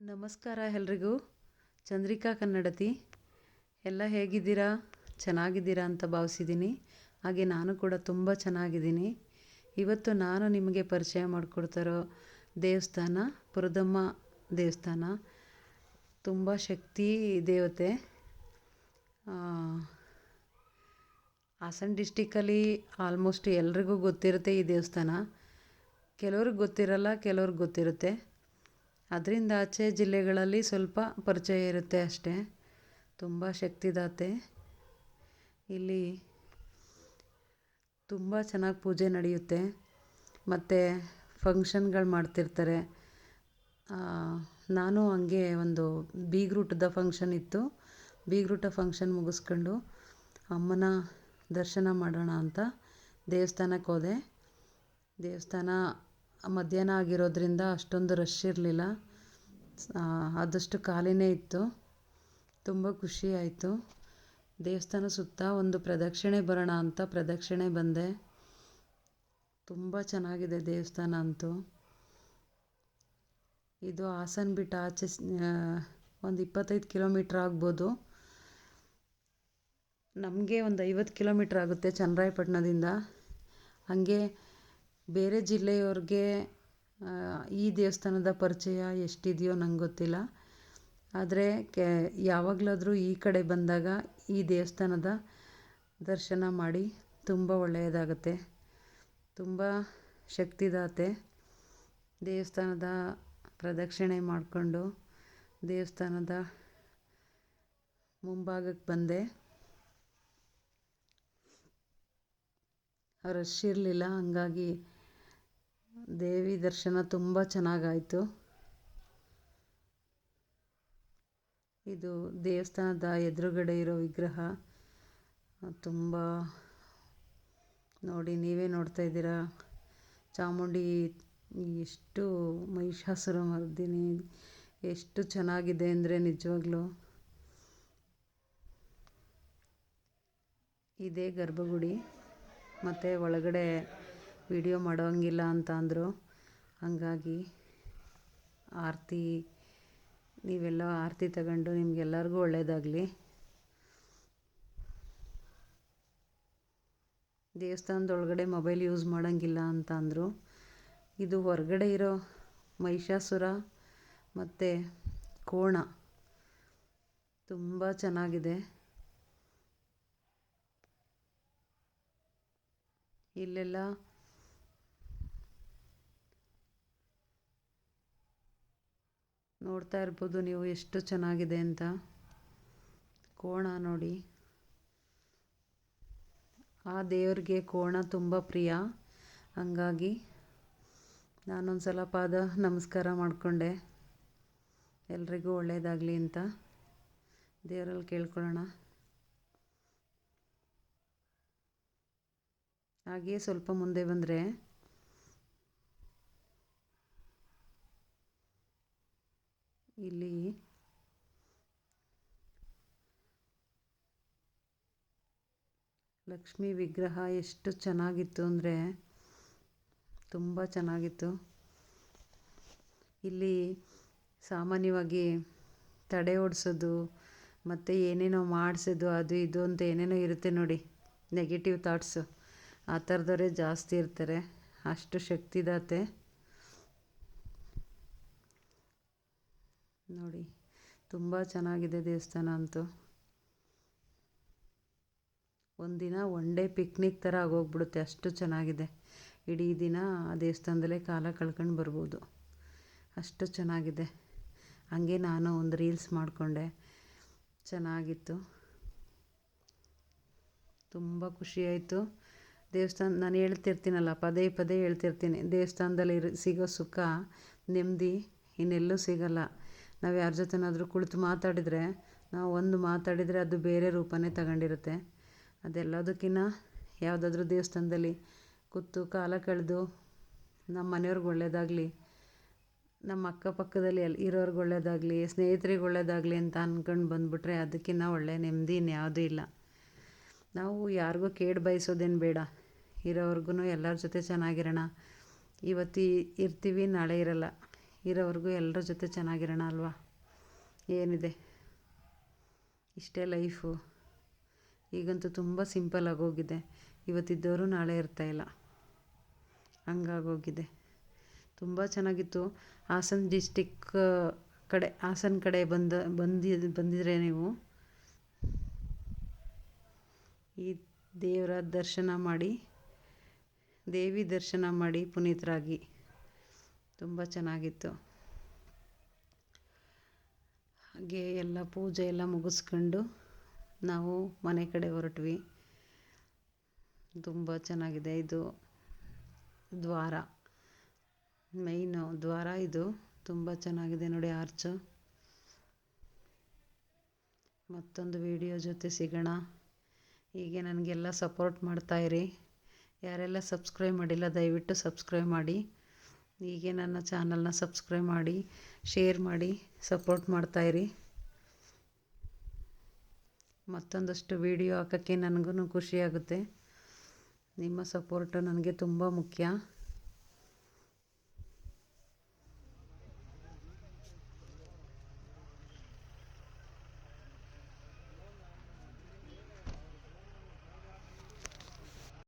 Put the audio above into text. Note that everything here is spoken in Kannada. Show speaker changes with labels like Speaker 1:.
Speaker 1: ನಮಸ್ಕಾರ ಎಲ್ರಿಗೂ. ಚಂದ್ರಿಕಾ ಕನ್ನಡತಿ. ಎಲ್ಲ ಹೇಗಿದ್ದೀರಾ? ಚೆನ್ನಾಗಿದ್ದೀರಾ ಅಂತ ಭಾವಿಸಿದ್ದೀನಿ. ಹಾಗೆ ನಾನು ಕೂಡ ತುಂಬ ಚೆನ್ನಾಗಿದ್ದೀನಿ. ಇವತ್ತು ನಾನು ನಿಮಗೆ ಪರಿಚಯ ಮಾಡಿಕೊಡ್ತಾರೋ ದೇವಸ್ಥಾನ ಪುರದಮ್ಮ ದೇವಸ್ಥಾನ. ತುಂಬ ಶಕ್ತಿ ದೇವತೆ. ಹಾಸನ ಡಿಸ್ಟಿಕ್ಕಲ್ಲಿ ಆಲ್ಮೋಸ್ಟ್ ಎಲ್ರಿಗೂ ಗೊತ್ತಿರುತ್ತೆ ಈ ದೇವಸ್ಥಾನ. ಕೆಲವ್ರಿಗೆ ಗೊತ್ತಿರಲ್ಲ, ಕೆಲವ್ರಿಗೆ ಗೊತ್ತಿರುತ್ತೆ. ಅದರಿಂದ ಆಚೆ ಜಿಲ್ಲೆಗಳಲ್ಲಿ ಸ್ವಲ್ಪ ಪರಿಚಯ ಇರುತ್ತೆ ಅಷ್ಟೇ. ತುಂಬ ಶಕ್ತಿದಾತೆ. ಇಲ್ಲಿ ತುಂಬ ಚೆನ್ನಾಗಿ ಪೂಜೆ ನಡೆಯುತ್ತೆ ಮತ್ತು ಫಂಕ್ಷನ್ಗಳು ಮಾಡ್ತಿರ್ತಾರೆ. ನಾನು ಹಂಗೆ ಒಂದು ಬೀಗ್ರೂಟದ ಫಂಕ್ಷನ್ ಇತ್ತು. ಬೀಗ್ರೂಟ ಫಂಕ್ಷನ್ ಮುಗಿಸ್ಕೊಂಡು ಅಮ್ಮನ ದರ್ಶನ ಮಾಡೋಣ ಅಂತ ದೇವಸ್ಥಾನಕ್ಕೆ ಹೋದೆ. ದೇವಸ್ಥಾನ ಮಧ್ಯಾಹ್ನ ಆಗಿರೋದ್ರಿಂದ ಅಷ್ಟೊಂದು ರಶ್ ಇರಲಿಲ್ಲ. ಆದಷ್ಟು ಖಾಲಿನೇ ಇತ್ತು. ತುಂಬ ಖುಷಿ ಆಯಿತು. ದೇವಸ್ಥಾನ ಸುತ್ತ ಒಂದು ಪ್ರದಕ್ಷಿಣೆ ಬರೋಣ ಅಂತ ಪ್ರದಕ್ಷಿಣೆ ಬಂದೆ. ತುಂಬ ಚೆನ್ನಾಗಿದೆ ದೇವಸ್ಥಾನ ಅಂತೂ. ಇದು ಹಾಸನ ಬಿಟ್ಟು ಆಚೆ ಒಂದು 25 ಕಿಲೋಮೀಟ್ರ್ ಆಗ್ಬೋದು. ನಮಗೆ ಒಂದು 50 ಕಿಲೋಮೀಟ್ರ್ ಆಗುತ್ತೆ ಚನ್ನರಾಯಪಟ್ಟಣದಿಂದ. ಹಾಗೆ ಬೇರೆ ಜಿಲ್ಲೆಯವ್ರಿಗೆ ಈ ದೇವಸ್ಥಾನದ ಪರಿಚಯ ಎಷ್ಟಿದೆಯೋ ನಂಗೆ ಗೊತ್ತಿಲ್ಲ. ಆದರೆ ಯಾವಾಗಲಾದರೂ ಈ ಕಡೆ ಬಂದಾಗ ಈ ದೇವಸ್ಥಾನದ ದರ್ಶನ ಮಾಡಿ ತುಂಬ ಒಳ್ಳೆಯದಾಗುತ್ತೆ. ತುಂಬ ಶಕ್ತಿದಾತೆ. ದೇವಸ್ಥಾನದ ಪ್ರದಕ್ಷಿಣೆ ಮಾಡಿಕೊಂಡು ದೇವಸ್ಥಾನದ ಮುಂಭಾಗಕ್ಕೆ ಬಂದೆ. ರಶ್ ಇರಲಿಲ್ಲ, ಹಂಗಾಗಿ ದೇವಿ ದರ್ಶನ ತುಂಬ ಚೆನ್ನಾಗಾಯಿತು. ಇದು ದೇವಸ್ಥಾನದ ಎದುರುಗಡೆ ಇರೋ ವಿಗ್ರಹ. ತುಂಬ ನೋಡಿ, ನೀವೇ ನೋಡ್ತಾ ಇದ್ದೀರಾ. ಚಾಮುಂಡಿ ಎಷ್ಟು ಮಹಿಷಾಸುರ ಮರ್ದಿನಿ ಎಷ್ಟು ಚೆನ್ನಾಗಿದೆ ಅಂದರೆ ನಿಜವಾಗ್ಲೂ. ಇದೇ ಗರ್ಭಗುಡಿ. ಮತ್ತು ಒಳಗಡೆ ವಿಡಿಯೋ ಮಾಡೋಂಗಿಲ್ಲ ಅಂತ ಅಂದರು. ಹಾಗಾಗಿ ಆರತಿ, ನೀವೆಲ್ಲ ಆರತಿ ತಗೊಂಡು ನಿಮಗೆಲ್ಲರಿಗೂ ಒಳ್ಳೆಯದಾಗಲಿ. ದೇವಸ್ಥಾನದೊಳಗಡೆ ಮೊಬೈಲ್ ಯೂಸ್ ಮಾಡೋಂಗಿಲ್ಲ ಅಂತ ಅಂದರು. ಇದು ಹೊರಗಡೆ ಇರೋ ಮಹಿಷಾಸುರ ಮತ್ತು ಕೋಣ ತುಂಬ ಚೆನ್ನಾಗಿದೆ. ಇಲ್ಲೆಲ್ಲ ನೋಡ್ತಾ ಇರ್ಬೋದು ನೀವು ಎಷ್ಟು ಚೆನ್ನಾಗಿದೆ ಅಂತ. ಕೋಣ ನೋಡಿ, ಆ ದೇವ್ರಿಗೆ ಕೋಣ ತುಂಬ ಪ್ರಿಯ. ಹಂಗಾಗಿ ನಾನೊಂದು ಸಲ ಪಾದ ನಮಸ್ಕಾರ ಮಾಡಿಕೊಂಡೆ, ಎಲ್ರಿಗೂ ಒಳ್ಳೆಯದಾಗಲಿ ಅಂತ ದೇವರಲ್ಲಿ ಕೇಳ್ಕೊಳ್ಳೋಣ. ಹಾಗೆಯೇ ಸ್ವಲ್ಪ ಮುಂದೆ ಬಂದರೆ ಇಲ್ಲಿ ಲಕ್ಷ್ಮೀ ವಿಗ್ರಹ ಎಷ್ಟು ಚೆನ್ನಾಗಿತ್ತು ಅಂದರೆ ತುಂಬ ಚೆನ್ನಾಗಿತ್ತು. ಇಲ್ಲಿ ಸಾಮಾನ್ಯವಾಗಿ ತಡೆ ಓಡಿಸೋದು ಮತ್ತು ಏನೇನೋ ಮಾಡಿಸೋದು ಅದು ಇದು ಅಂತ ಏನೇನೋ ಇರುತ್ತೆ ನೋಡಿ, ನೆಗೆಟಿವ್ ಥಾಟ್ಸು. ಆ ಥರದವರೇ ಜಾಸ್ತಿ ಇರ್ತಾರೆ. ಅಷ್ಟು ಶಕ್ತಿದಾತೆ ನೋಡಿ. ತುಂಬ ಚೆನ್ನಾಗಿದೆ ದೇವಸ್ಥಾನ ಅಂತೂ. ಒಂದಿನ ಒನ್ ಡೇ ಪಿಕ್ನಿಕ್ ಥರ ಆಗೋಗ್ಬಿಡುತ್ತೆ, ಅಷ್ಟು ಚೆನ್ನಾಗಿದೆ. ಇಡೀ ದಿನ ಆ ದೇವಸ್ಥಾನದಲ್ಲೇ ಕಾಲ ಕಳ್ಕೊಂಡು ಬರ್ಬೋದು, ಅಷ್ಟು ಚೆನ್ನಾಗಿದೆ. ಹಾಗೆ ನಾನು ಒಂದು ರೀಲ್ಸ್ ಮಾಡಿಕೊಂಡೆ, ಚೆನ್ನಾಗಿತ್ತು. ತುಂಬ ಖುಷಿಯಾಯಿತು. ದೇವಸ್ಥಾನ ನಾನು ಹೇಳ್ತಿರ್ತೀನಲ್ಲ, ಪದೇ ಪದೇ ಹೇಳ್ತಿರ್ತೀನಿ, ದೇವಸ್ಥಾನದಲ್ಲಿ ಸಿಗೋ ಸುಖ ನೆಮ್ಮದಿ ಇನ್ನೆಲ್ಲೂ ಸಿಗಲ್ಲ. ನಾವು ಯಾರ ಜೊತೆನಾದರೂ ಕುಳಿತು ಮಾತಾಡಿದರೆ, ನಾವು ಒಂದು ಮಾತಾಡಿದರೆ ಅದು ಬೇರೆ ರೂಪನೇ ತಗೊಂಡಿರುತ್ತೆ. ಅದೆಲ್ಲದಕ್ಕಿಂತ ಯಾವುದಾದ್ರೂ ದೇವಸ್ಥಾನದಲ್ಲಿ ಕೂತು ಕಾಲ ಕಳೆದು ನಮ್ಮ ಮನೆಯವ್ರಿಗೆ ಒಳ್ಳೆಯದಾಗಲಿ, ನಮ್ಮ ಅಕ್ಕಪಕ್ಕದಲ್ಲಿ ಇರೋರ್ಗೆ ಒಳ್ಳೆಯದಾಗಲಿ, ಸ್ನೇಹಿತರಿಗೆ ಒಳ್ಳೆಯದಾಗಲಿ ಅಂತ ಅಂದ್ಕೊಂಡು ಬಂದುಬಿಟ್ರೆ ಅದಕ್ಕಿಂತ ಒಳ್ಳೆಯ ನೆಮ್ಮದಿ ಇನ್ಯಾವುದೂ ಇಲ್ಲ. ನಾವು ಯಾರಿಗೂ ಕೇಡು ಬಯಸೋದೇನು ಬೇಡ. ಇರೋವ್ರಿಗೂ ಎಲ್ಲರ ಜೊತೆ ಚೆನ್ನಾಗಿರೋಣ. ಇವತ್ತು ಇರ್ತೀವಿ, ನಾಳೆ ಇರಲ್ಲ. ಇರೋವರೆಗೂ ಎಲ್ಲರ ಜೊತೆ ಚೆನ್ನಾಗಿರೋಣ ಅಲ್ವಾ. ಏನಿದೆ, ಇಷ್ಟೇ ಲೈಫು. ಈಗಂತೂ ತುಂಬ ಸಿಂಪಲ್ ಆಗೋಗಿದೆ. ಇವತ್ತಿದ್ದವರು ನಾಳೆ ಇರ್ತಾಯಿಲ್ಲ, ಹಂಗಾಗೋಗಿದೆ. ತುಂಬ ಚೆನ್ನಾಗಿತ್ತು. ಹಾಸನ ಡಿಸ್ಟಿಕ್ ಕಡೆ, ಹಾಸನ ಕಡೆ ಬಂದಿದ್ರೆ ನೀವು ಈ ದೇವರ ದರ್ಶನ ಮಾಡಿ, ದೇವಿ ದರ್ಶನ ಮಾಡಿ ಪುನೀತರಾಗಿ. ತುಂಬ ಚೆನ್ನಾಗಿತ್ತು. ಹಾಗೆ ಎಲ್ಲ ಪೂಜೆ ಎಲ್ಲ ಮುಗಿಸ್ಕೊಂಡು ನಾವು ಮನೆ ಕಡೆ ಹೊರಟ್ವಿ. ತುಂಬ ಚೆನ್ನಾಗಿದೆ. ಇದು ದ್ವಾರ, ಮೈನು ದ್ವಾರ ಇದು. ತುಂಬ ಚೆನ್ನಾಗಿದೆ ನೋಡಿ ಆರ್ಚು. ಮತ್ತೊಂದು ವಿಡಿಯೋ ಜೊತೆ ಸಿಗೋಣ. ಹೀಗೆ ನನಗೆಲ್ಲ ಸಪೋರ್ಟ್ ಮಾಡ್ತಾಯಿರಿ. ಯಾರೆಲ್ಲ ಸಬ್ಸ್ಕ್ರೈಬ್ ಮಾಡಿಲ್ಲ ದಯವಿಟ್ಟು ಸಬ್ಸ್ಕ್ರೈಬ್ ಮಾಡಿ. ಹೀಗೆ ನನ್ನ ಚಾನಲ್ನ ಸಬ್ಸ್ಕ್ರೈಬ್ ಮಾಡಿ, ಶೇರ್ ಮಾಡಿ, ಸಪೋರ್ಟ್ ಮಾಡ್ತಾಯಿರಿ. ಮತ್ತೊಂದಷ್ಟು ವಿಡಿಯೋ ಹಾಕೋಕ್ಕೆ ನನಗೂ ಖುಷಿಯಾಗುತ್ತೆ. ನಿಮ್ಮ ಸಪೋರ್ಟು ನನಗೆ ತುಂಬ ಮುಖ್ಯ.